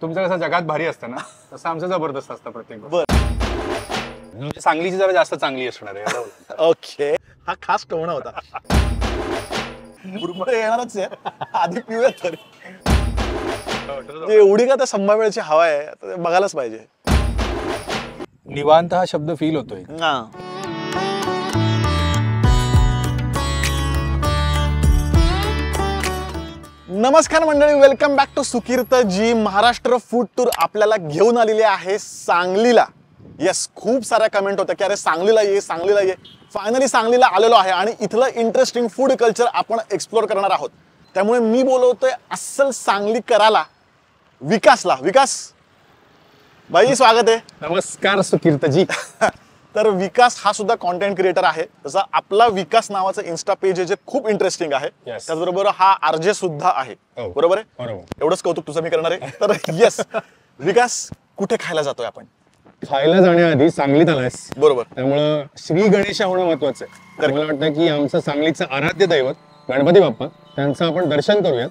तुमचं कसं जगात भारी असतं ना तसं आमचं जबरदस्त असतं प्रत्येक गोष्ट. बर सांगलीची जरा जास्त चांगली असणार आहे. ओके, हा खास टोमणा होता. मुरमुरे येणारच आहे, आधी पिऊया तरी. एवढी का त्या संभाव्याची हवा आहे ते बघायलाच पाहिजे. निवांत हा शब्द फील होतोय. नमस्कार मंडळी, welcome back to Sukirt ji. Maharashtra food tour आपल्याला घेऊन आलेली आहे सांगलीला. येस, खूप साऱ्या कमेंट होत्या की अरे सांगलीला ये, सांगलीला ये. फायनली सांगलीला आलेलो आहे आणि इथलं इंटरेस्टिंग फूड कल्चर आपण एक्सप्लोर करणार आहोत. त्यामुळे मी बोलवतोय अस्सल सांगली कराला विकासला. विकास बाई, स्वागत आहे. नमस्कार सुकीर्तजी. तर विकास हा सुद्धा कॉन्टेंट क्रिएटर आहे. तसा आपला विकास नावाचं इन्स्टा पेज आहे जे खूप इंटरेस्टिंग आहे. त्याचबरोबर हा आरजे सुद्धा आहे. बरोबर आहे? एवढंच कौतुक तुझं मी करणार आहे. तर येस विकास, कुठे खायला जातोय आपण? खायला जाण्याआधी सांगलीत आलायस, बरोबर. त्यामुळं श्री गणेश होणं महत्वाचं आहे. तर मला वाटतं की आमचं सांगलीचं आराध्य दैवत गणपती बाप्पा, त्यांचं आपण दर्शन करूयात.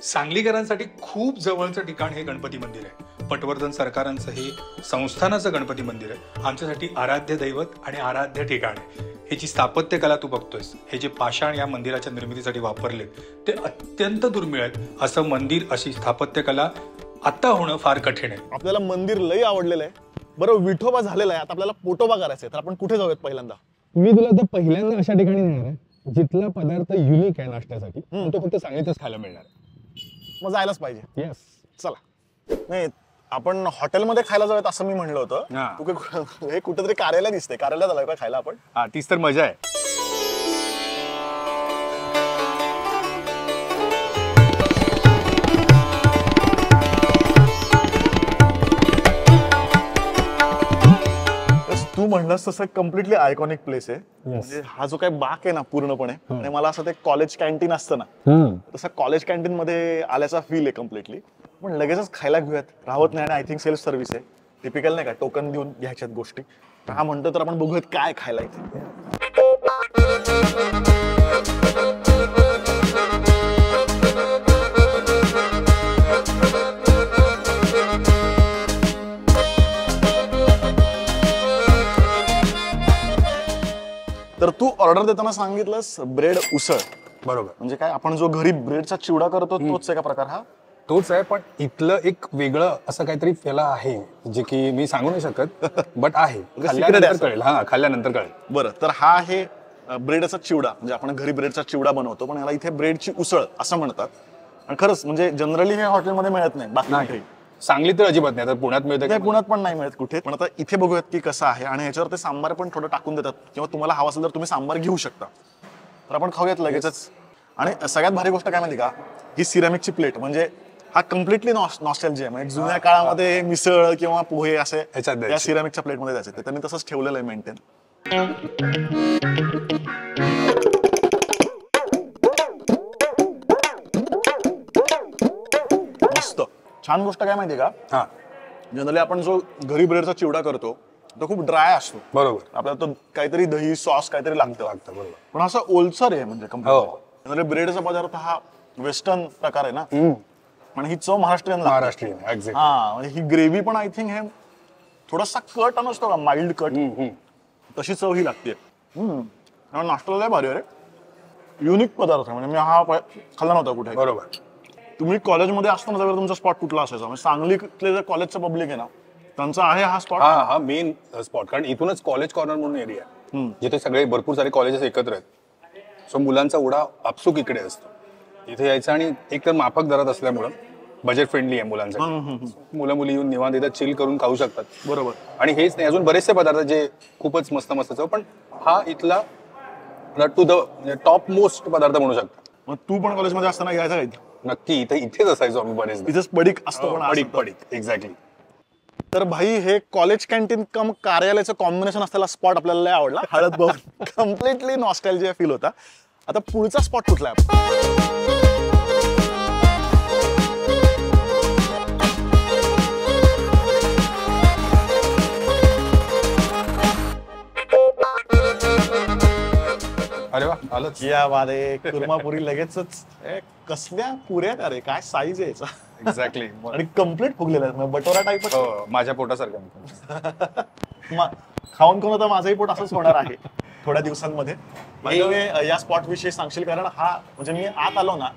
सांगलीकरांसाठी खूप जवळचं ठिकाण हे गणपती मंदिर आहे. पटवर्धन सरकारांचं हे संस्थानाचं गणपती मंदिर आहे. आमच्यासाठी आराध्य दैवत आणि आराध्य ठिकाण आहे. हे जी स्थापत्य कला तू बघतोयस, हे जे पाषाण या मंदिराच्या निर्मितीसाठी वापरले ते अत्यंत दुर्मिळ आहेत. असं मंदिर, अशी स्थापत्य कला आता होणं फार कठीण आहे. आपल्याला मंदिर लई आवडलेलं आहे. बरं, विठोबा झालेला आहे, आता आपल्याला पोटोबा करायचा आहे. तर आपण कुठे जाऊयात पहिल्यांदा? मी तुला तर पहिल्यांदा अशा ठिकाणी नेणार आहे जिथला पदार्थ युनिक आहे नाश्त्यासाठी, तो फक्त सांगलीतच खायला मिळणार आहे. मग जायलाच पाहिजे. येस, चला. नाही, आपण हॉटेलमध्ये खायला जाऊयात असं मी म्हणलं होतं. तू हे कुठेतरी कार्यालय दिसते, कार्यालयात आलाय का खायला आपण? हा, तीच तर मजा आहे. तू म्हणलास तसं कम्प्लिटली आयकॉनिक प्लेस आहे. म्हणजे हा जो काही बाक आहे ना पूर्णपणे, आणि मला असं ते कॉलेज कॅन्टीन असतं ना, तसं कॉलेज कॅन्टीन मध्ये आल्याचा फील आहे कम्प्लिटली. पण लगेचच खायला घेऊयात, राहत नाही. आणि आय थिंक सेल्फ सर्व्हिस आहे, टिपिकल नाही का, टोकन देऊन घ्यायच्यात गोष्टी. हा म्हणतो तर आपण बघूयात काय खायला इथे. तर तू ऑर्डर देताना सांगितलंस ब्रेड उसळ. बरोबर. म्हणजे काय, आपण जो घरी ब्रेडचा चिवडा करतो तोच आहे का प्रकार हा? तोच आहे, पण इथलं एक वेगळं असं काहीतरी त्याला आहे जे की मी सांगू नाही शकत, बट आहे. खाल्ल्यानंतर कळेल. हा, खाल्ल्यानंतर कळेल. बरं, तर हा आहे ब्रेडचा चिवडा. म्हणजे आपण घरी ब्रेडचा चिवडा बनवतो, पण याला इथे ब्रेडची उसळ असं म्हणतात. आणि खरंच म्हणजे जनरली हे हॉटेलमध्ये मिळत नाही. बाकी सांगली तर अजिबात नाही. तर पुण्यात मिळतं, पुण्यात पण नाही मिळत कुठे. पण आता इथे बघूयात की कसं आहे. आणि याच्यावर ते सांबार पण थोडं टाकून देतात, किंवा तुम्हाला हवा असेल तर तुम्ही सांबार घेऊ शकता. तर आपण खाऊयात लगेचच. आणि सगळ्यात भारी गोष्ट काय माहिती का, ही सिरॅमिकची प्लेट. म्हणजे हा कम्प्लिटली नॉस्टॅल्जिया आहे. म्हणजे जुन्या काळामध्ये मिसळ किंवा पोहे असे या सिरॅमिकच्या प्लेटमध्ये द्यायचे. ते त्यांनी तसंच ठेवलेलं आहे मेंटेन. मस्त छान गोष्ट काय माहिती का, जनरली आपण जो घरी ब्रेडचा चिवडा करतो तो खूप ड्राय असतो. बरोबर. आपल्याला तो काहीतरी दही सॉस काहीतरी लागतं. बरोबर. पण असं ओलसर आहे. म्हणजे जनरली ब्रेडचा पदार्थ हा वेस्टर्न प्रकार आहे ना, पण ही चव महाराष्ट्रीयन. हा, म्हणजे ही ग्रेव्ही पण आय थिंक हे थोडासा कट नसतो का, माइल्ड कट, तशी चव ही लागते. नाश्त्याला भारी आहे रे. युनिक पदार्थ आहे. म्हणजे मी हा खाल्ला नव्हता कुठे. बरोबर. तुम्ही कॉलेजमध्ये असताना जर तुमचा स्पॉट कुठला असायचा, म्हणजे सांगलीतले जर कॉलेजचं पब्लिक आहे ना, त्यांचा आहे हा स्पॉट. हा मेन स्पॉट. कारण इथूनच कॉलेज कॉर्नर म्हणून एरिया आहे, जिथे सगळे भरपूर सारे कॉलेजेस एकत्र आहेत. सो मुलांचा ओढा आपसूक इकडे असतो. इथे यायचं, आणि एक तर माफक दरात असल्यामुळं बजेट फ्रेंडली आहे मुलांसाठी. मुलं मुली येऊन निवांत इथं चिल करून खाऊ शकतात. बरोबर. आणि हेच नाही, अजून बरेचसे पदार्थ जे खूपच मस्त मस्त चव. पण हा इथला टू द टॉप मोस्ट पदार्थ म्हणू शकतो. मग तू पण कॉलेजमध्ये असताना घ्यायचा काय? नक्की. इथेच असायचो आम्ही बरेच. इथेच पडीक असतो. पडीक एक्झॅक्टली. तर भाई, हे कॉलेज कॅन्टीन कम कार्यालयाचं कॉम्बिनेशन असलेला स्पॉट आपल्याला लय आवडला. हळद बघून कम्प्लिटली नॉस्टॅल्जिया फील होता. आता पुढचा स्पॉट कुठला आहे? अरे वा आलंच. या बारे कुर्मा पुरी लगेचच. कसल्या पुऱ्या का रे, काय साईज आहे याचा. एक्झॅक्टली. आणि कम्प्लीट फुगलेला आहे, बटोरा टाईपच. हो, माझ्या पोटासारखं. खाऊन कोण होता, माझंही पोट असंच होणार आहे थोड्या दिवसांमध्ये. या स्पॉट विषयी सांगशील, कारण हा म्हणजे मी आत आलो ना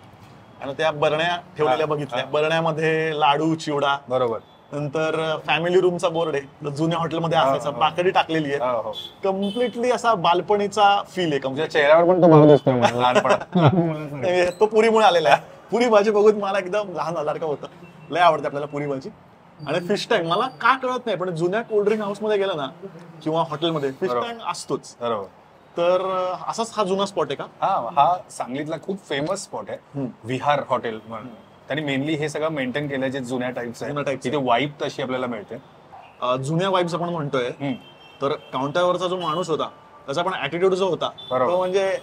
आणि त्या बरण्या ठेवलेल्या बघितल्या, बरण्यामध्ये लाडू चिवडा, बरोबर. नंतर फॅमिली रूमचा बोर्ड आहे, जुन्या हॉटेलमध्ये असायचा, बाकडी टाकलेली आहे. कम्प्लिटली असा बालपणीचा फील आहे. तुझ्या चेहऱ्यावर पण तो भाव दिसतोय मला लहानपणा. तो पुरीमुळे आलेला आहे. पुरी भाजी बघून मला एकदम लहान सारखं होतं. लय आवडते आपल्याला पुरी भाजी. आणि फिश टँक मला का कळत नाही, पण जुन्या कोल्ड्रिंक हाऊस मध्ये गेलं ना किंवा हॉटेलमध्ये फिश टँक असतोच. बरोबर. तर असाच हा जुना स्पॉट आहे का? हा सांगलीतला खूप फेमस स्पॉट आहे, विहार हॉटेल म्हणून. त्यांनी मेनली हे सगळं मेंटेन केलंय जे जुन्या टाईपचं आहे. तिथे वाईब तशी आपल्याला मिळते, जुन्या वाईब्स आपण म्हणतोय. तर काउंटरवरचा जो माणूस होता त्याचा पण ऍटिट्यूड जो होता तो म्हणजे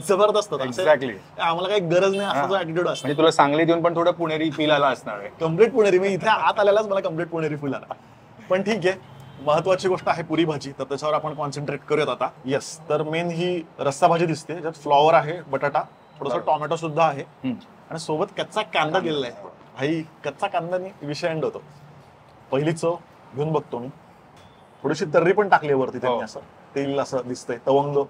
जबरदस्त होता. एक्झॅक्टली. आम्हाला काही गरज नाही असा जो ऍटिट्यूड असतो. म्हणजे तुला सांगलीत येऊन पण थोडं पुणेरी फील आला असणार आहे. कम्प्लीट पुणेरी. मी इथे आत आल्यालाच मला कम्प्लीट पुणेरी फील आला. पण ठीक आहे, महत्वाची गोष्ट आहे पुरी भाजी, तर त्याच्यावर आपण कॉन्सन्ट्रेट करूयात आता. येस, तर मेन ही रस्सा भाजी दिसते, ज्यात फ्लॉवर आहे, बटाटा, थोडंसं टोमॅटो सुद्धा आहे आणि सोबत कच्चा कांदा दिलेला आहे. भाई कच्चा कांदाने विषय एंड होतो. पहिली चव घेऊन बघतो मी. थोडीशी तर्री पण टाकली वरती त्यांनी, असं तेल असं दिसतंय, तवंग.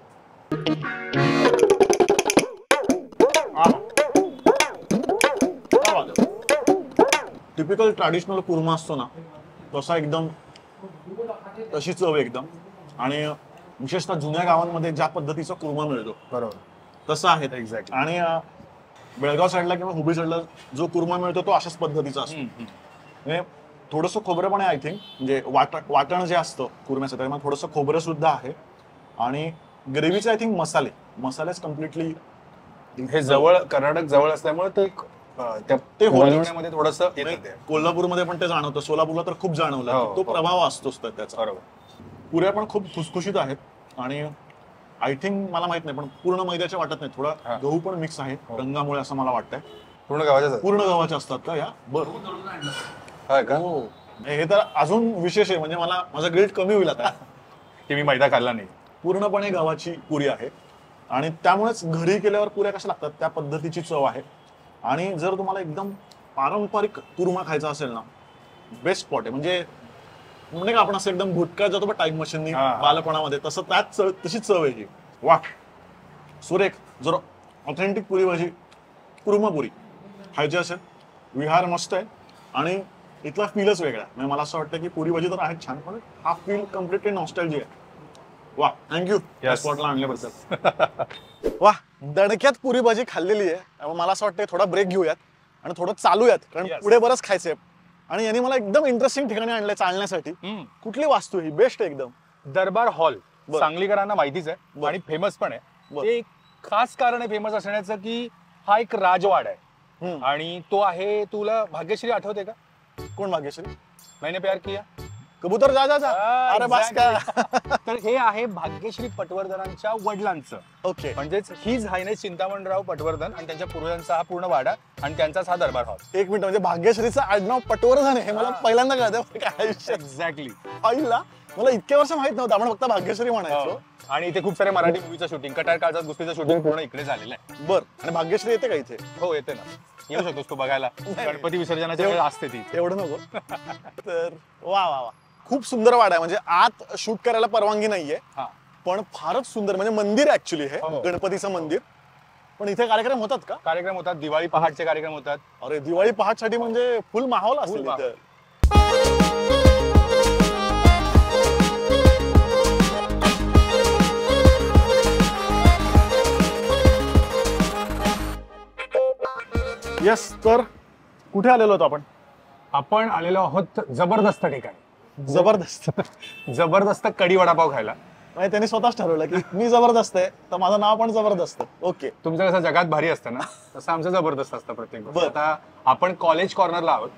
टिपिकल ट्रॅडिशनल कुर्मा असतो ना तसा एकदम, तशी चव एकदम. आणि विशेषतः जुन्या गावांमध्ये ज्या पद्धतीचा कुर्मा मिळतो बरोबर तसं आहे एक्झॅक्ट. आणि बेळगाव साईडला किंवा हुबळी साईडला जो कुर्मा मिळतो तो अशाच पद्धतीचा असतो. म्हणजे थोडंसं खोबरं पण आहे आय थिंक, म्हणजे वाटण जे असतं कुर्म्याचं त्यामध्ये थोडंसं खोबरं सुद्धा आहे. आणि ग्रेव्हीचे आय थिंक मसालेच कम्प्लिटली. हे जवळ, कर्नाटक जवळ असल्यामुळे ते बनवण्यामध्ये थोडंसं येतं ते. कोल्हापूरमध्ये पण ते जाणवतं, सोलापूरला तर खूप जाणवलं. तो प्रभाव असतोच त्याचा. बरोबर. पुऱ्या पण खूप खुसखुशीत आहेत आणि आय थिंक मला माहित नाही पण पूर्ण मैद्याच्या वाटत नाही, थोडा गहू पण मिक्स आहे रंगामुळे असं मला वाटतंय. पूर्ण गव्हाच्या असतात का या? बरं. हे तर अजून विशेष आहे, म्हणजे मला माझा ग्रेड कमी होईल आता की मी मैदा खाल्ला नाही. पूर्णपणे गव्हाची पुरी आहे आणि त्यामुळेच घरी केल्यावर पुऱ्या कशा लागतात त्या पद्धतीची चव आहे. आणि जर तुम्हाला एकदम पारंपरिक कुर्मा खायचा असेल ना, बेस्ट स्पॉट आहे. म्हणजे का आपण असं एकदम भुटका जातो टाईम मशीननी बालपणामध्ये, तसं त्याच तशी चव आहे ही. वा सुरेख. जर ऑथेंटिक पुरी भाजी कुर्मा पुरी खायची असेल, विहार मस्त आहे आणि इथला फीलच वेगळा. म्हणजे मला असं वाटतं की पुरी भाजी तर आहे छान, पण हा फील कम्प्लिटली नॉस्टॅल्जिया आहे. वा, थँक्यू या स्पॉटला आणल्याबद्दल. वा, दणक्यात पुरी भाजी खाल्लेली आहे. मला असं वाटतं थोडा ब्रेक घेऊयात आणि थोडं चालूयात, कारण पुढे बरंच खायचंय. आणि यांनी मला एकदम इंटरेस्टिंग ठिकाणी आणलंय चालण्यासाठी. कुठली वास्तू ही बेस्ट एकदम? दरबार हॉल. सांगलीकरांना माहितीच आहे आणि फेमस पण आहे. एक खास कारण आहे फेमस असण्याचं की हा एक राजवाडा आहे आणि तो आहे, तुला भाग्यश्री आठवते का? कोण भाग्यश्री? मैंने प्यार किया, कबूतर जा जा जा. अरे बस का. तर हे आहे भाग्यश्री पटवर्धनांच्या वडिलांचं. ओके. म्हणजेच हीच हायनेस चिंतामणराव पटवर्धन आणि त्यांच्या पूर्वजांचा हा पूर्ण वाडा आणि त्यांचाच हा दरबार हॉल. एक मिनिट, म्हणजे भाग्यश्रीचं आडनाव पटवर्धन आहे हे मला पहिल्यांदा कळतं. एक्झॅक्टली. आईला मला इतक्या वर्ष माहित नव्हतं, आपण फक्त भाग्यश्री म्हणायचो. आणि इथे खूप सारे मराठी मूवीचं शूटिंग, कटार काळजात गोष्टीचं शूटिंग पूर्ण इकडे झालेलं आहे. बर. आणि भाग्यश्री येते का इथे? हो येते ना, येऊ शकतोस तू बघायला. गणपती विसर्जनाच्या वेळेला असते ती. एवढं नको. तर वा वा वा, खूप सुंदर वाडा आहे. म्हणजे आत शूट करायला परवानगी नाहीये, पण फारच सुंदर. म्हणजे मंदिर ऍक्च्युली हे गणपतीचं मंदिर. पण इथे कार्यक्रम होतात का? कार्यक्रम होतात, दिवाळी पहाटचे कार्यक्रम होतात. अरे दिवाळी पहाटसाठी म्हणजे फुल माहोल असेल इथे. येस, तर कुठे आलेलो होतो आपण? आपण आलेलो आहोत जबरदस्त ठिकाणी. जबरदस्त कढी वडापाव खायला. म्हणजे त्यांनी स्वतःच ठरवलं की मी जबरदस्त आहे तर माझं नाव पण जबरदस्त. ओके. तुमचं कसं जगात भारी असतं ना, तसं आमचं जबरदस्त असतं प्रत्येक गोष्ट. आता आपण कॉलेज कॉर्नरला आहोत.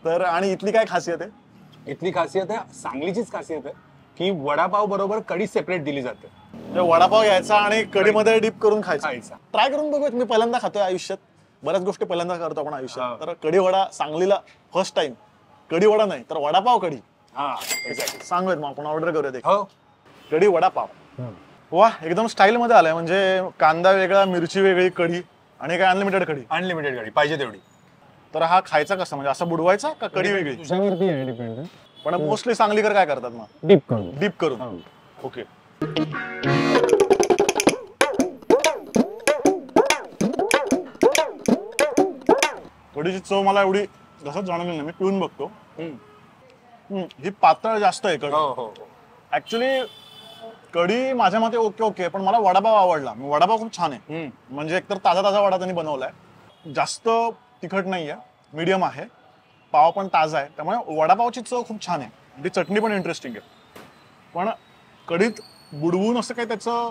तर आणि इथली काय खासियत आहे? इथली खासियत आहे, सांगलीचीच खासियत आहे की वडापाव बरोबर कढी सेपरेट दिली जाते. वडापाव घ्यायचा आणि कढीमध्ये डीप करून खायचा. ट्राय करून बघूयात. मी पहिल्यांदा खातोय आयुष्यात, बऱ्याच गोष्टी पहिल्यांदा करतो आपण आयुष्यात. तर कढी वडा सांगलीला फर्स्ट टाइम. कढी वडा नाही तर वडापाव कढी. हा एक्झॅक्टली. सांगूयात मग आपण ऑर्डर करूयात. हो, कढी वडापाव. वा एकदम स्टाईल मध्ये आलाय, म्हणजे कांदा वेगळा, मिरची वेगळी, कढी आणि काय अनलिमिटेड कढी. अनलिमिटेड गाडी पाहिजे तेवढी. तर हा खायचा कसा, म्हणजे असं बुडवायचा का कढी वेगळी? तुझ्यावरती आहे डिपेंड. पण मोस्टली सांगलीकर काय करतात मग? डीप करून. डीप करून. ओके. कढीची चव मला एवढी जसं जाणवली नाही, मी पिऊन बघतो. ही पातळ जास्त आहे कढी. हो हो. ऍक्च्युली कढी माझ्या मते ओके ओके, पण मला वडापाव आवडला. वडापाव खूप छान आहे, म्हणजे एकतर ताजा ताजा वडा त्यांनी बनवलाय, जास्त तिखट नाहीये, मीडियम आहे, पाव पण ताजा आहे, त्यामुळे वडापावची चव खूप छान आहे. ती चटणी पण इंटरेस्टिंग आहे. पण कढीत बुडवून असं काही त्याचं,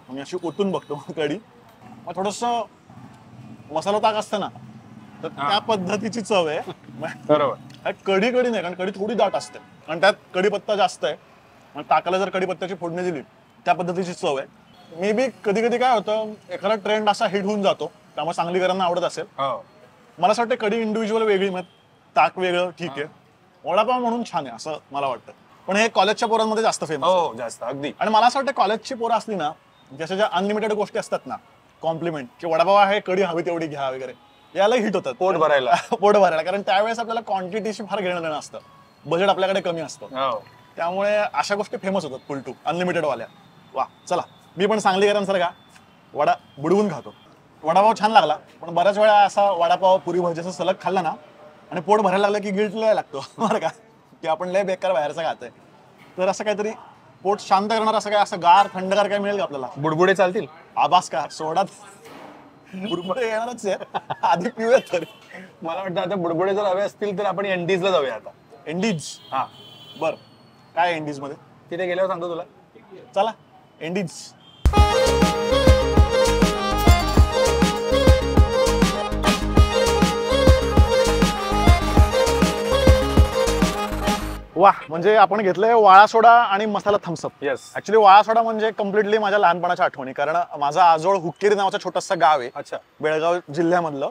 मी अशी ओतून बघतो कढी, मग थोडंसं मसाला ताक असतं ना, तर त्या पद्धतीची चव आहे. बरोबर. कढी कढी नाही, कारण कढी थोडी दाट असते आणि त्यात कढीपत्ता जास्त आहे, आणि ताकाला जर कढीपत्त्याची फोडणी दिली त्या पद्धतीची चव आहे. मे बी कधी कधी काय होतं, एखादा ट्रेंड असा हिट होऊन जातो, त्यामुळे सांगलीकरांना आवडत असेल. मला असं वाटतं कढी इंडिव्हिज्युअल वेगळी, मग ताक वेगळं ठीक आहे, वडापाव म्हणून छान आहे असं मला वाटतं. पण हे कॉलेजच्या पोरांमध्ये जास्त फेमस. हो जास्त अगदी. आणि मला असं वाटतं कॉलेजची पोरं असली ना, जशा ज्या अनलिमिटेड गोष्टी असतात ना, कॉम्प्लिमेंट की वडापाव आहे, कढी हवी तेवढी घ्या वगैरे, याला हिट होतात पोट भरायला. पोट भरायला, कारण त्यावेळेस आपल्याला क्वांटिटीशी फार घेणं देणं असतं, बजेट आपल्याकडे कमी असतं, त्यामुळे अशा गोष्टी फेमस होतात. फुल टू अनलिमिटेड वाल्या. वा चला, मी पण सांगलीकरांसारखा वडा बुडवून खातो. वडापाव छान लागला, पण बऱ्याच वेळा असा वडापाव पुरी भाजी सलग खाल्ला ना आणि पोट भरायला लागलं की गिल्ट लय लागतो बरं का, की आपण लय बेकार बाहेरचं खातोय. तर असं काहीतरी पोट शांत करणार असं काय, असं गार थंडगार काय मिळेल का आपल्याला? बुडबुडे चालतील? आबास का सोडात बुडबुडे येणारच आहे, आधी पिऊयात तरी. मला वाटतं आता बुडबुडे जर हवे असतील तर आपण एंडीजला जाऊया आता. एंडीज? हा बर, काय एंडीज मध्ये? तिथे गेल्यावर सांगतो तुला. चला एंडीज. वा, म्हणजे आपण घेतलंय वाळा सोडा आणि मसाला थम्सअप. येस. ऍक्च्युली वाळा सोडा म्हणजे कम्प्लिटली माझ्या लहानपणाच्या आठवणी, कारण माझा आजोळ हुक्केरी नावाचं छोटंसं गाव आहे. अच्छा. बेळगाव जिल्ह्यामधलं.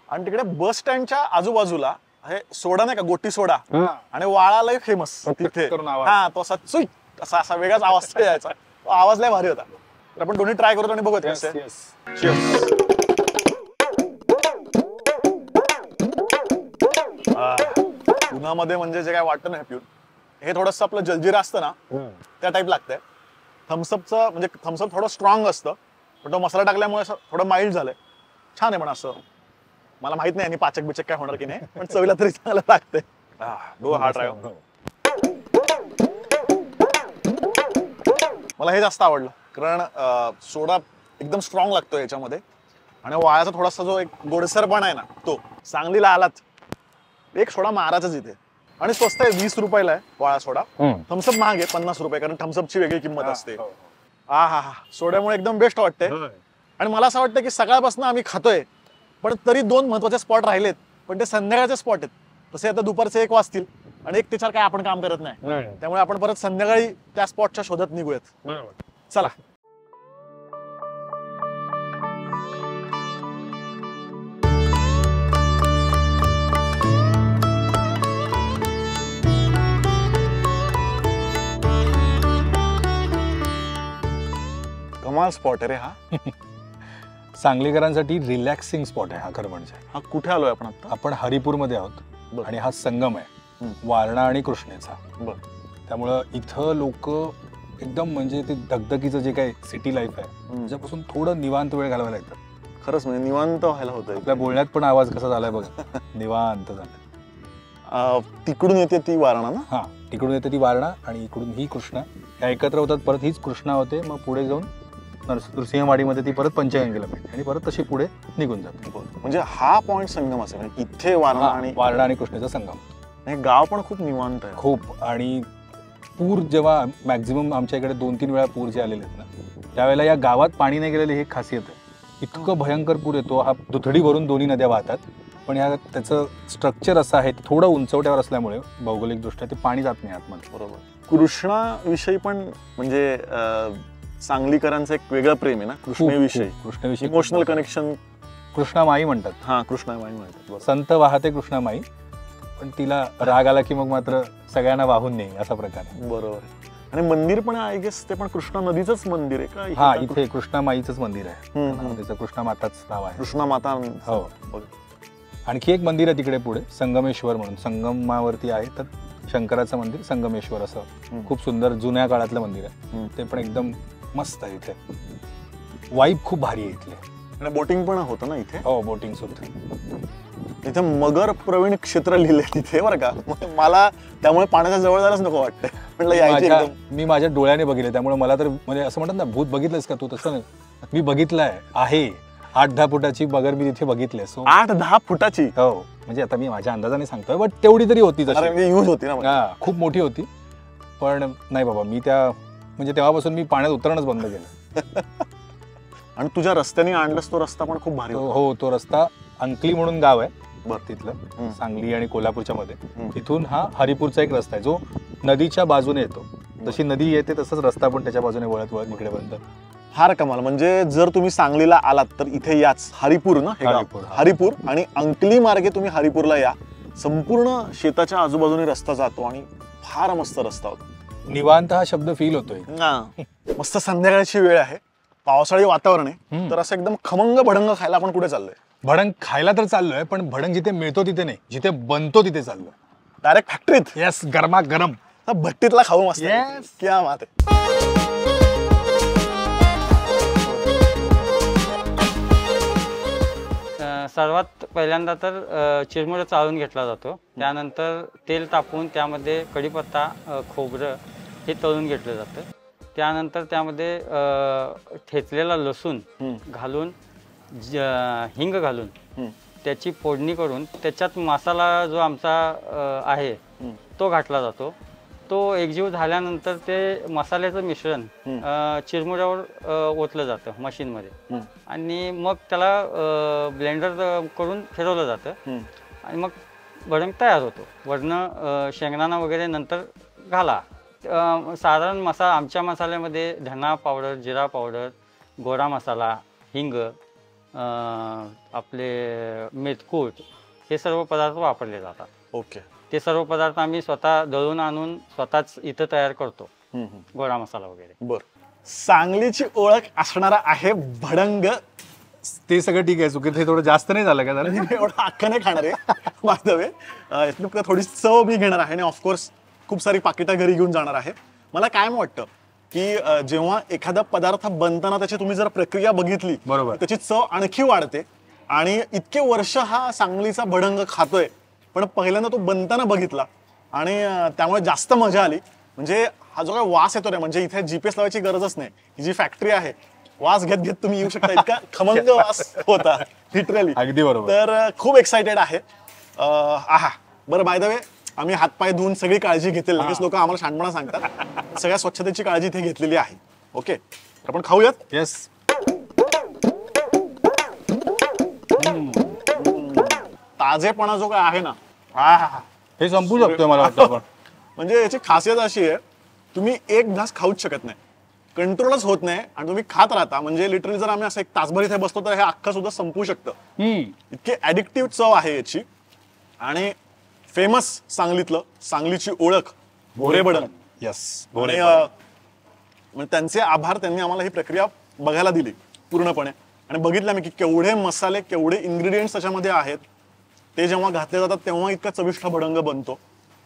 आणि तिकडे बस स्टँडच्या आजूबाजूला हे सोडा नाही का, गोटी सोडा आणि वाळा लय फेमस तिथे. हा, तो असा चुई असा असा वेगळाच आवाज यायचा, तो आवाज लय भारी होता. तर आपण दोन्ही ट्राय करतो आणि बघूयात कसे. Cheers. उन्हामध्ये म्हणजे जे काय वाटतं ना हे पिऊन, हे थोडस आपलं जलजिरा असतं ना त्या टाईप लागतंय. थम्सअपचं म्हणजे थम्सअप थोडं स्ट्रॉंग असतं, पण तो मसाला टाकल्यामुळे असं थोडं माइल्ड झालंय. छान आहे, पण असं मला माहित नाही आणि पाचक बिचक काय होणार की नाही, पण चवीला तरी चांगलं लागतंय. डो हा ट्राय. मला हे जास्त आवडलं, कारण सोडा एकदम स्ट्रॉंग लागतो याच्यामध्ये, आणि वाळ्याचा थोडासा जो एक गोडसरपणा आहे ना, तो. सांगलीला आलात एक सोडा मारायचाच इथे, आणि स्वस्त आहे, 20 रुपयाला आहे वाळा सोडा. थम्सअप महाग आहे 50 रुपये, कारण थम्सअपची वेगळी किंमत असते. हा हा हा, सोड्यामुळे एकदम बेस्ट वाटतंय. आणि मला असं वाटतं की सकाळपासून आम्ही खातोय, पण तरी 2 महत्वाचे स्पॉट राहिलेत, पण ते संध्याकाळचे स्पॉट आहेत. तसे आता दुपारचे 1 वाजतील आणि 1 ते 4 काय आपण काम करत नाही, त्यामुळे आपण परत संध्याकाळी त्या स्पॉटच्या शोधात निघूयात. चला. कमाल स्पॉट आहे रे हा. सांगलीकरांसाठी रिलॅक्सिंग स्पॉट आहे हा खरं म्हणजे. हा कुठे आलोय आपण आता? आपण हरिपूरमध्ये आहोत आणि हा संगम आहे वारणा आणि कृष्णेचा. त्यामुळं इथं लोक एकदम म्हणजे ते दगदगीचं जे काही सिटी लाईफ आहे त्याच्यापासून थोडं निवांत वेळ घालवायला येतात. खरंच म्हणजे निवांत व्हायला होतं. आपल्या बोलण्यात पण आवाज कसा झालाय बघा, निवांत झालं. तिकडून येते ती वारणा ना? हा, तिकडून येते ती वारणा आणि इकडून ही कृष्णा, ह्या एकत्र होतात. परत हीच कृष्णा होते, मग पुढे जाऊन नृसिंहवाडीमध्ये ती परत पंचगंगेला भेटते आणि परत तशी पुढे निघून जाते. म्हणजे हा पॉइंट संगम असेल, म्हणजे इथे वारणा आणि कृष्णेचा संगम. हे गाव पण खूप निवांत आहे खूप. आणि पूर जेव्हा मॅक्झिमम आमच्या इकडे 2-3 वेळा पूर जे आलेले आहेत ना, त्यावेळेला या गावात पाणी नाही गेलेले हे खासियत आहे. इतकं भयंकर पूर येतो, हा दुथडी भरून दोन्ही नद्या वाहतात, पण या त्याचं स्ट्रक्चर असं आहे, थोडं उंचवट्यावर असल्यामुळे भौगोलिक दृष्ट्या ते पाणी जात नाही आतमध्ये. बरोबर. कृष्णा विषयी पण म्हणजे सांगलीकरांचं एक वेगळं प्रेम आहे ना कृष्णेविषयी. कृष्णेविषयी इमोशनल कनेक्शन. कृष्णामाई म्हणतात. हा, कृष्णामाई म्हणतात. संत वाहते कृष्णामाई, पण तिला राग आला की मग मात्र सगळ्यांना वाहून नाही, असा प्रकार आहे. बरोबर. आणि मंदिर पण आय गेस ते पण कृष्णा नदीचंच मंदिर आहे का? हा, का इथे कृष्णा माईचंच मंदिर आहे. त्याचं कृष्णा माताच नाव आहे. कृष्णा माता. हो. आणखी एक मंदिर आहे तिकडे पुढे, संगमेश्वर म्हणून, संगमावरती आहे. तर शंकराचं मंदिर संगमेश्वर असं खूप सुंदर जुन्या काळातलं मंदिर आहे. ते पण एकदम मस्त आहे. इथे वाईब खूप भारी आहे इथले. आणि बोटिंग पण होतं ना इथे? हो, बोटिंग सुद्धा. इथे मगर प्रवीण क्षेत्र लिहिले तिथे बरं का. मला त्यामुळे पाण्याच्या जवळ जायलाच नको वाटतंय. म्हटलं यायची एकदम. मी माझ्या डोळ्याने बघितले, त्यामुळे मला तर म्हणजे असं म्हणतात ना, भूत बघितलंस का तू, तसं नाही. मी बघितलंय आहे. 8-10 फुटाची मगर मी तिथे बघितले. 8-10 फुटाची? हो, म्हणजे आता मी माझ्या अंदाजाने सांगतोय, बट तेवढी तरी होती. यूज होती ना. हा, खूप मोठी होती. पण नाही बाबा, मी त्या म्हणजे तेव्हापासून मी पाण्यात उतरणंच बंद केलं. आणि तुझ्या रस्त्याने आणलंस तो रस्ता पण खूप भारी होता. हो, तो रस्ता अंकली म्हणून गाव आहे बरं तिथलं, सांगली आणि कोल्हापूरच्या मध्ये. तिथून हा हरिपूरचा एक रस्ता आहे जो नदीच्या बाजूने येतो. जशी नदी येते तसंच रस्ता पण त्याच्या बाजूने वळत वळत इकडे बनतो. फार कमाल. म्हणजे जर तुम्ही सांगलीला आलात तर इथे याच, हरिपूर ना हे गाव, हरिपूर, आणि अंकली मार्गे तुम्ही हरिपूरला या. संपूर्ण शेताच्या आजूबाजूने रस्ता जातो आणि फार मस्त रस्ता होता. निवांत हा शब्द फील होतोय. मस्त संध्याकाळची वेळ आहे, पावसाळी वातावरण आहे, तर असं एकदम खमंग भडंग खायला आपण कुठे चाललोय? भडंग खायला तर चाललोय, पण भडंग जिथे मिळतो तिथे नाही, जिथे बनतो तिथे चाललोय. डायरेक्ट फॅक्टरीत? येस, गरमा गरम भट्टीतला खाऊ मस्त. Yes. क्या बात आहे. सर्वात पहिल्यांदा तर चिरमुरे चाळून घेतला जातो. त्यानंतर तेल टाकून त्यामध्ये कढीपत्ता, खोबरं हे तळून घेतलं जातं. त्यानंतर त्यामध्ये ठेचलेला लसूण घालून, हिंग घालून त्याची फोडणी करून त्याच्यात मसाला जो आमचा आहे तो घातला जातो. तो एकजीव झाल्यानंतर ते मसाल्याचं मिश्रण चिरमुऱ्यावर ओतलं जातं मशीनमध्ये, आणि मग त्याला ब्लेंडर करून फिरवलं जातं, आणि मग भडंग तयार होतो. वरनं शेंगदाणा वगैरे नंतर घाला. साधारण आमच्या मसाल्यामध्ये धना पावडर, जिरा पावडर, गोडा मसाला, हिंग, आपले मेथकूट, हे सर्व पदार्थ वापरले जातात. ओके. ते सर्व पदार्थ आम्ही स्वतः दळून आणून स्वतःच इथं तयार करतो, गोडा मसाला वगैरे. बरं. सांगलीची ओळख असणारा आहे भडंग. ते सगळं ठीक आहे. चुकीचं हे थोडं जास्त नाही झालं का? मी एवढं अख्खं नाही खाणार आहे. बाय द वे, यातली थोडी चव मी घेणार आहे आणि ऑफकोर्स खूप सारी पाकिटं घरी घेऊन जाणार आहे. मला काय वाटतं की जेव्हा एखादा पदार्थ बनताना त्याची तुम्ही जर प्रक्रिया बघितली, बरोबर, त्याची चव आणखी वाढते. आणि इतके वर्ष हा सांगलीचा भडंग खातोय, पण पहिल्यांदा तो बनताना बघितला आणि त्यामुळे जास्त मजा आली. म्हणजे हा जो काय वास येतो ना, म्हणजे इथे जीपीएस लावायची गरजच नाही. ही जी फॅक्टरी आहे, वास घेत घेत तुम्ही येऊ शकता, इतका खमंग वास होता लिटरली. अगदी बरोबर. तर खूप एक्साइटेड आहे. बरं, बाय द वे, आम्ही हातपाय धुवून सगळी काळजी घेतली. लगेच लोक आम्हाला शहाणपणा सांगतात. सगळ्या स्वच्छतेची काळजी इथे घेतलेली आहे. ओके, तर आपण खाऊयात. येस. ताजेपणा जो काय आहे ना, हे संपू शकतोय मला वाटतं आपण. म्हणजे याची खासियत अशी आहे, तुम्ही एक घास खाऊच शकत नाही, कंट्रोलच होत नाही, आणि तुम्ही खात राहता. म्हणजे लिटरली जर आम्ही असं एक तासभर इथे बसतो तर हे अख्खं सुद्धा संपू शकतं. इतके ऍडिक्टिव्ह चव आहे याची. आणि फेमस सांगलीतलं, सांगलीची ओळख भोरे भडंग. येस. म्हणजे त्यांचे आभार. त्यांनी आम्हाला ही प्रक्रिया बघायला दिली पूर्णपणे, आणि बघितलं मी की केवढे मसाले, केवढे इन्ग्रेडियंट्स त्याच्यामध्ये आहेत. ते जेव्हा घातले जातात तेव्हा इतका चविष्ट भडंग बनतो.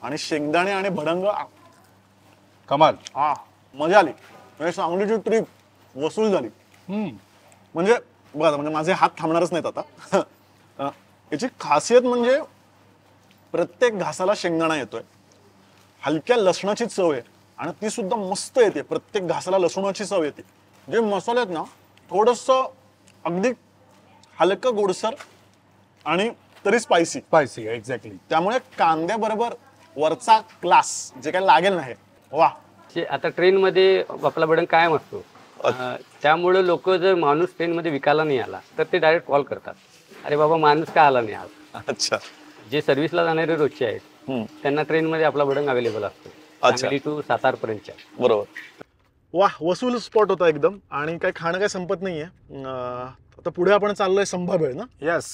आणि शेंगदाणे आणि भडंग, कमाल. मजा आली. म्हणजे सांगलीची ट्रिप वसूल झाली. म्हणजे बघा, म्हणजे माझे हात थांबणारच नाहीत आता. याची खासियत म्हणजे प्रत्येक घासाला शेंगदाणा येतोय, हलक्या लसणाची चव आहे, आणि ती सुद्धा मस्त येते. प्रत्येक घासाला लसणाची चव येते. जे मसाले आहेत ना, थोडंसं अगदी हलकं गोडसर आणि तरी स्पायसी. एक्झॅक्टली. त्यामुळे कांद्याबरोबर वरचा क्लास जे काही लागेल नाही, वा. आता ट्रेनमध्ये आपला भडंग कायम असतो, त्यामुळे लोक जर माणूस ट्रेनमध्ये विकायला नाही आला तर ते डायरेक्ट कॉल करतात, अरे बाबा माणूस का आला नाही आज. अच्छा. जे सर्व्हिसला जाणारे रोजचे आहेत त्यांना ट्रेनमध्ये आपला भडंग अवेलेबल असतो, सांगली टू सातारपर्यंतच्या. बरोबर. वा, वसूल स्पॉट होता एकदम. आणि काय खाणं काय संपत नाहीये. आता पुढे आपण चाललोय संभाबेळ ना. Yes,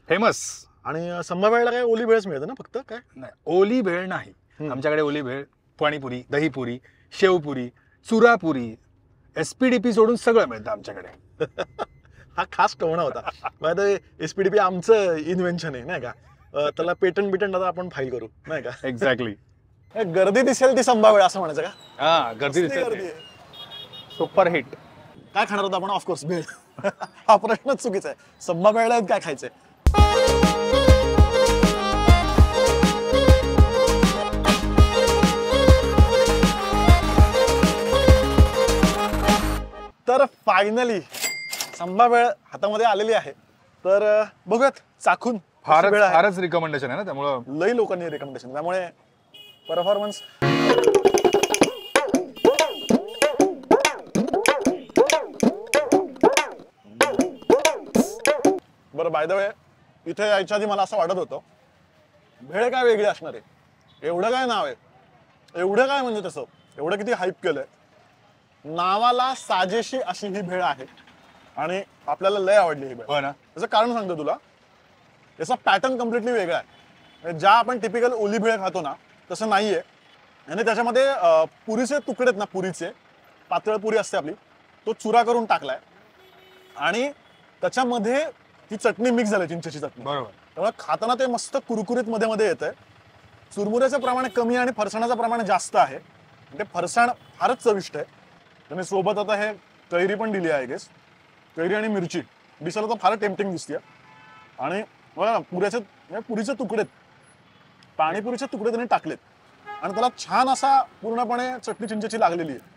famous. आणि संभाबेळला काय ओली भेळच मिळते ना फक्त? काय नाही, ओली भेळ नाही आमच्याकडे. ओली भेळ, पाणीपुरी, दहीपुरी शेवपुरी, चुरापुरी, SPDP सोडून सगळं मिळतं आमच्याकडे. हा खास टोमणा होता. SPDP आमचं इन्व्हेन्शन आहे नाही का. त्याला पेटंट आता आपण फाईल करू नाही का. एक्झॅक्टली. गर्दी दिसेल ती संभावेळ असं म्हणायचं का. हा, गर्दी कसली गर्दी दिसते. आहे. Super hit. काय खाणार होता आपण. ऑफकोर्स भेळ. हा प्रश्नच चुकीचा आहे. संभावेळला काय खायचंय. तर फायनली संभावेळ हातामध्ये आलेली आहे. तर बघूयात चाखून कशी वेळ आहे. फारच रिकमेंडेशन आहे ना, त्यामुळं लई लोकांनी रेकमेंडेशन, त्यामुळे परफॉर्मन्स. बरं, बाय द वे इथे यायच्या आधी मला असं वाटत होतं भेळ काय वेगळी असणार आहे. एवढं काय नाव आहे, एवढं काय म्हणजे तसं एवढं किती हाईप केलंय. नावाला साजेशी अशी ही भेळ आहे आणि आपल्याला लय आवडली ही भेळ. हो ना. त्याचं कारण सांगतो तुला. याचा पॅटर्न कम्प्लिटली वेगळा आहे. ज्या आपण टिपिकल ओली भेळ खातो ना तसं नाहीये. आणि त्याच्यामध्ये पुरीचे तुकडे आहेत ना, पुरीचे पातळ पुरी असते आपली, तो चुरा करून टाकलाय आणि त्याच्यामध्ये ती चटणी मिक्स झाली, चिंचेची चटणी. बरोबर. त्यामुळे खाताना ते मस्त कुरकुरीत मध्ये मध्ये येतंय. चुरमुऱ्याचं प्रमाण कमी आणि फरसाणाचं प्रमाण जास्त आहे. ते फरसाण फारच चविष्ट आहे. त्यांनी सोबत आता हे कैरी पण दिली आहे. गेस कैरी आणि मिरची दिसायला तर फार टेम्पटिंग दिसते. आणि पुरीचे तुकडे, पाणीपुरीचे तुकडे त्यांनी टाकलेत आणि त्याला छान असा पूर्णपणे चटणी चिंचेची लागलेली आहे.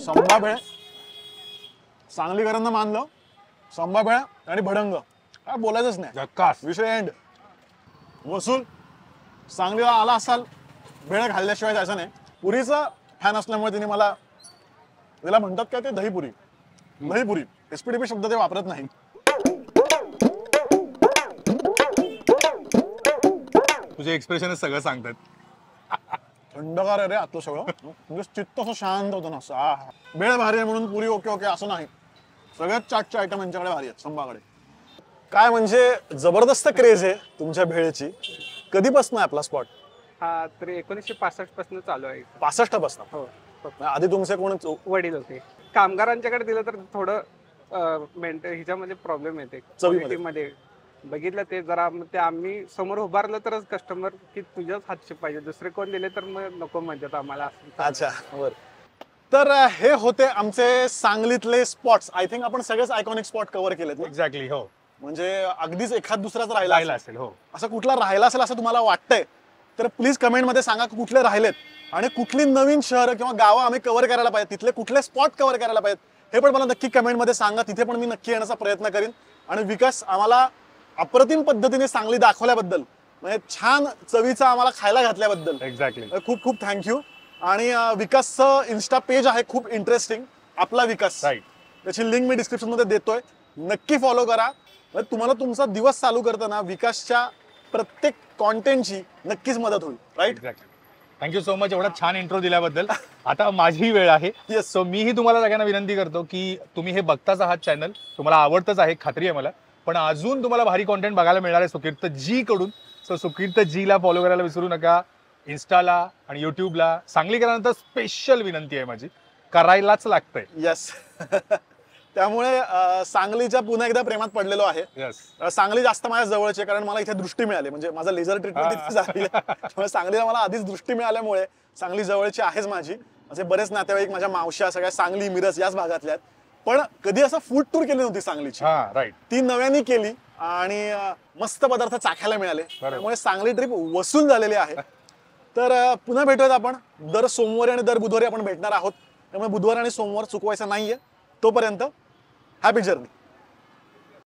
संभाभेळ सांगलीकरांना मानलं. संभाभेळ आणि भडंग काय बोलायचंच नाही. झक्कास. विषय एंड. वसूल सांगलीला आला असाल भेळ खाल्ल्याशिवाय जायचं नाही. पुरीचा फॅन असल्यामुळे तिने मला, त्याला म्हणतात काय ते दहीपुरी, दहीपुरी SPDP शब्द ते वापरत नाही. तुझे एक्सप्रेशन सगळं सांगतात. थंडगार आहे रे आतलं सगळं. म्हणजे चित्त असं शांत होतं ना असं. आहा. भेळ भारी आहे म्हणून पुरी ओके ओके असं नाही. सगळ्यात चाटचे आयटम यांच्याकडे भारी आहेत संभाकडे. काय म्हणजे जबरदस्त क्रेज आहे तुमच्या भेळेची. कधीपासून आहे आपला स्पॉट. हा तर 1965 पासून चालू आहे. 65 पासून. हो. आधी तुमचे कोण वडील होते. कामगारांच्याकडे दिलं तर थोडं हिच्यामध्ये प्रॉब्लेम येते. चवीमध्ये. मध्ये बघितलं ते जरा ते आम्ही समोर उभारलं तरच कस्टमर की तुझ्याच हातचे पाहिजे, दुसरे कोण दिले तर मग नको म्हणतात आम्हाला. अच्छा बरं. तर हे होते आमचे सांगलीतले स्पॉट्स. आय थिंक आपण सगळेच आयकॉनिक स्पॉट कव्हर केलेत. एक्झॅक्टली. हो. म्हणजे अगदीच एखाद दुसराच राहिला राहिला असेल. हो. असं कुठला राहिला असेल असं तुम्हाला वाटतंय तर प्लीज कमेंटमध्ये सांगा कुठले राहिलेत आणि कुठली नवीन शहरं किंवा गावं आम्ही कव्हर करायला पाहिजे, तिथले कुठले स्पॉट कव्हर करायला पाहिजेत हे पण मला नक्की कमेंटमध्ये सांगा. तिथे पण मी नक्की येण्याचा प्रयत्न करीन. आणि विकास आम्हाला अप्रतिम पद्धतीने सांगली दाखवल्याबद्दल, म्हणजे छान चवीचा आम्हाला खायला घातल्याबद्दल एक्झॅक्टली खूप खूप थँक्यू. आणि विकासचं इन्स्टा पेज आहे खूप इंटरेस्टिंग, आपला विकास. राईट. त्याची लिंक मी डिस्क्रिप्शनमध्ये देतोय, नक्की फॉलो करा. तुम्हाला तुमचा दिवस चालू करताना विकासच्या प्रत्येक कॉन्टेंटची नक्कीच मदत होईल. Right. Exactly. Thank you so much एवढा छान इंट्रो दिल्याबद्दल. आता माझी वेळ आहे. येस. सो मीही तुम्हाला सगळ्यांना विनंती करतो की तुम्ही हे बघताच आहात चॅनल, तुम्हाला आवडतच आहे खात्री आहे मला, पण अजून तुम्हाला भारी कॉन्टेंट बघायला मिळणार आहे सुकीर्त जी कडून. सो सुकीर्त जीला फॉलो करायला विसरू नका. इन्स्टाला आणि युट्यूबला. सांगलीकरांना तर स्पेशल विनंती आहे माझी, करायलाच लागतंय. येस. त्यामुळे सांगलीच्या पुन्हा एकदा प्रेमात पडलेलो आहे. येस. सांगली जास्त माझ्या जवळची आहे कारण मला इथे दृष्टी मिळाली, म्हणजे माझं लेझर ट्रीटमेंट इथे झालेली आहे. त्यामुळे सांगलीला मला आधीच दृष्टी मिळाल्यामुळे सांगली जवळची आहेच माझी. असे बरेच नातेवाईक माझ्या मावश्या सगळ्या सांगली मिरज याच भागातल्या आहेत. पण कधी असं फूड टूर केली नव्हती सांगलीची. हा राईट. ती नव्याने केली आणि मस्त पदार्थ चाखायला मिळाले. त्यामुळे सांगली ट्रिप वसूल झालेली आहे. तर पुन्हा भेटूयात आपण दर सोमवारी आणि दर बुधवारी आपण भेटणार आहोत. त्यामुळे बुधवार आणि सोमवार चुकवायचा नाहीये. तोपर्यंत हॅपी जर्नी.